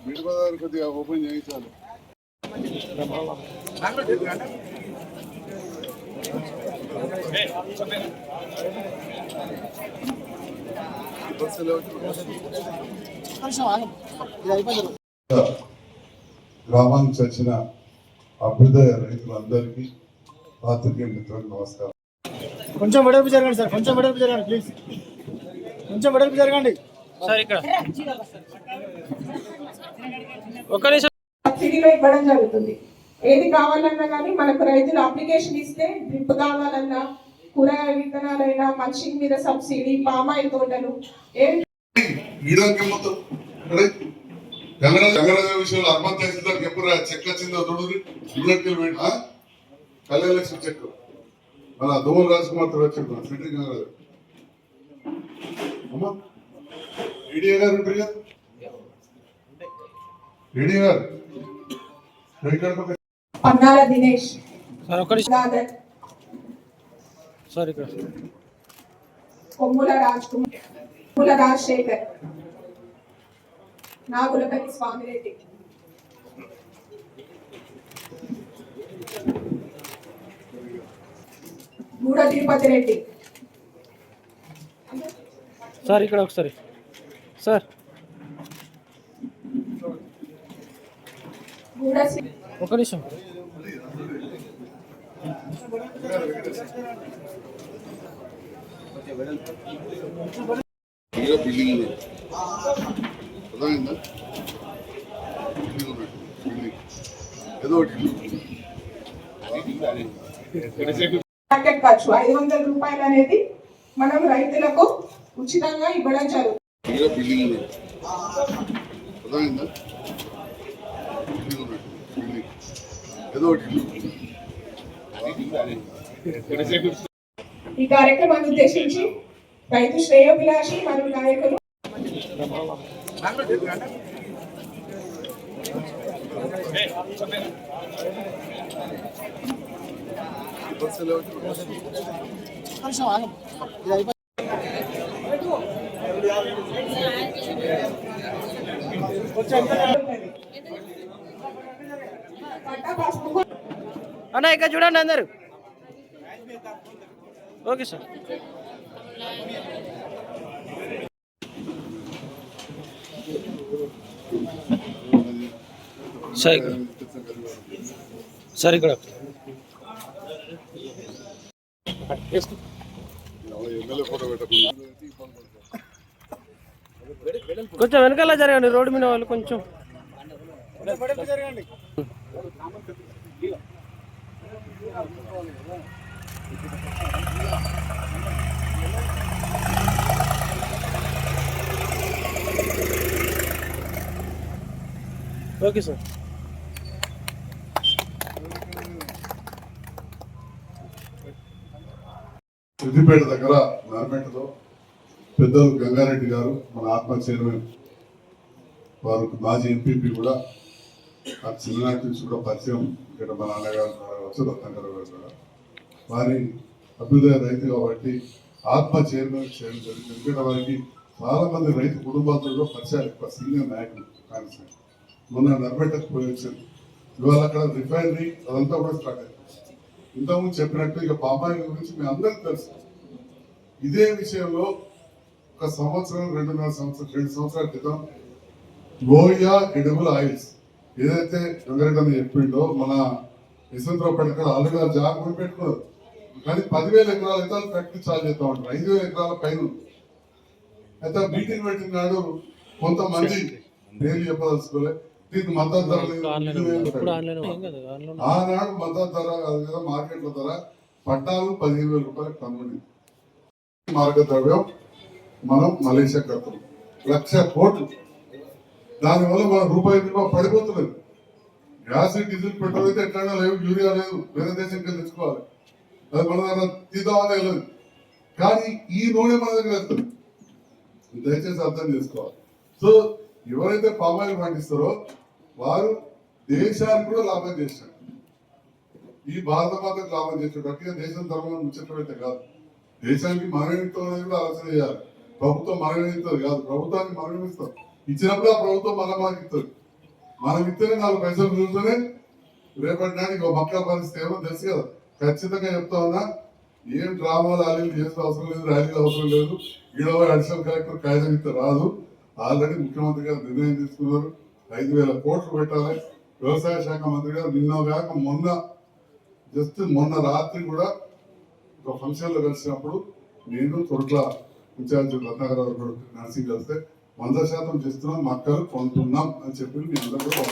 Bid Bazar కొద్దిగా open చేయించాలి. గ్రామానికి వచ్చిన అభ్యుదయ రైతులందరికీ పాత్రికేయ మిత్రులకు నమస్కారం. కొంచెం వెడల్పు జరగండి సార్, కొంచెం వెడల్పు జరగండి ప్లీజ్, కొంచెం వెడల్పు జరగండి సార్. ఇక్కడ ఒక్క నిమిషం సబ్సిడీలో ఇవ్వడం జరుగుతుంది. ఏది కావాలన్నా కానీ మనకు రైతులు అప్లికేషన్ ఇస్తే డ్రిప్ కావాలన్నా, కూరగాయ విత్తనాలైనా, మల్చింగ్ మీద సబ్సిడీ, పామాయిల్ తోటలు విషయంలో అర్బన్ తహసీల్దార్కి ఎప్పుడు చెక్ వచ్చిందో చూడు. కళ్యాణ లక్ష్మి చెక్ మన దోమల రాజకుమార్ వచ్చాడు సెంట్రీ గంగరాజు అమ్మా ఏడీఏ గారు ఉంటారు కదా, ఏడీఏ గారు పన్నాల దినేష్ సార్, ఇక్కడ కొమ్ముల రాజ్ కుమార్, కొమ్ముల రాజశేఖర్, నాగులపల్లి స్వామిరెడ్డి, గూడ తిరుపతి రెడ్డి సార్. ఇక్కడ ఒకసారి సార్, ఒక నిమిషం. బిల్డింగ్ ఏదో మార్కెట్ ఖర్చు 500 రూపాయలు అనేది మనం రైతులకు ఉచితంగా ఇవ్వడం జరుగుతుంది. ఈ కార్యక్రమాన్ని ఉద్దేశించి రైతు శ్రేయోభిలాషి మరియు నాయకులు అన్న ఇక్కడ చూడండి అందరు. Okay sir. సార్ ఇక్కడ కొంచెం వెనకాల జరగండి, రోడ్డు మీద వాళ్ళు కొంచెం జరగండి. Okay sir. సిద్దిపేట దగ్గర నార్మెంట్లో పెద్దలు గంగారెడ్డి గారు, మన ఆత్మ చైర్మన్ వారు, మాజీ ఎంపీపీ కూడా ఆ చిన్ననాటి నుంచి కూడా పరిచయం. ఇక్కడ మా నాన్నగారు రత్నాకర్ గారు కూడా వారి అభ్యుదయ రైతు కాబట్టి ఆత్మ చైర్మన్ చేయడం జరిగింది. ఎందుకంటే వారికి చాలా మంది రైతు కుటుంబాలతో కూడా పరిచయాలు ఎక్కువ, సీనియర్ నాయకులు. కానీ మొన్న నర్మేటకు పోయి వచ్చింది. ఇవాళ అక్కడ రిఫైనరీ అదంతా కూడా స్టార్ట్ అయింది. ఇంతకుముందు చెప్పినట్టు ఇక పామాయిల్ గురించి మీ అందరికీ తెలుసు. ఇదే విషయంలో ఒక సంవత్సరం, 2 సంవత్సరాల క్రితం లోయా ఎడిబుల్ ఆయిల్స్ ఏదైతే వెంకటరెడ్డి చెప్పిండో, మన యశ్వంతరావు పడక ఆల్రెడీ జాబ్ కూడా పెట్టుకున్నారు. కానీ 10,000 ఎకరాల అయితే ఫ్యాక్టరీ చాలు చేస్తా ఉంటారు. 5,000 ఎకరాల పైన అయితే మీటింగ్ పెట్టిన నాడు కొంతమంది డైలీ చెప్పదలుచుకోలే, దీనికి మద్దతు ధర లేదు. ఆనాడు మద్దతు ధర కాదు కదా, మార్కెట్ల ధర పట్టాలు 15,000 రూపాయలకు కనుగొని మార్గ ద్రవ్యం మనం మలేషియా కడుతున్నాం 1,00,000 కోట్లు. దానివల్ల మన రూపాయి విలువ పడిపోతున్నది. గ్యాస్, డీజిల్, పెట్రోల్ అయితే ఎట్లయినా లేవు, యూరియా లేదు, వేరే దేశంకి తెచ్చుకోవాలి. అది మన దగ్గర తీద్దామనే లేదు. కానీ ఈ నూనె మన దగ్గర వెళ్తుంది. దయచేసి అర్థం చేసుకోవాలి. సో ఎవరైతే పామాయిల్ పండిస్తారో వారు దేశానికి కూడా లాభం చేశారు. ఈ భారత మాతకు లాభం చేశాడు. అట్లా దేశం ధర్మం ముచ్చటమైతే కాదు, దేశానికి మనమితో కూడా ఆలోచన చేయాలి. ప్రభుత్వం మనమితో కాదు, ప్రభుత్వానికి మనమిస్తాం. ఇచ్చినప్పుడు ఆ ప్రభుత్వం మళ్ళీ మనకి ఇస్తుంది. మనం ఇస్తేనే 4 పైసలు మిగులుతూనే రేపటి నాటికి ఒక మక్క పరిస్థితి ఏమో తెలుసు కదా. ఖచ్చితంగా చెప్తా ఉన్నా, ఏం డ్రామాలు ర్యాలీలు చేసిన అవసరం లేదు, ర్యాలీలు అవసరం లేదు. ఈడవ అడిషనల్ కలెక్టర్ కాగితం ఇస్తే రాదు. ఆల్రెడీ ముఖ్యమంత్రి గారు నిర్ణయం తీసుకున్నారు, 5,000 కోట్లు పెట్టాలి. వ్యవసాయ శాఖ మంత్రి గారు మొన్న రాత్రి కూడా ఒక ఫంక్షన్ లో కలిసినప్పుడు నేను తొట్ల ఇన్ఛార్జ్ రత్నాకర్ నర్సింగ్ కలిస్తే 100% చేస్తున్నాం, మక్కలు కొంటున్నాం అని చెప్పి మీ అందరూ కూడా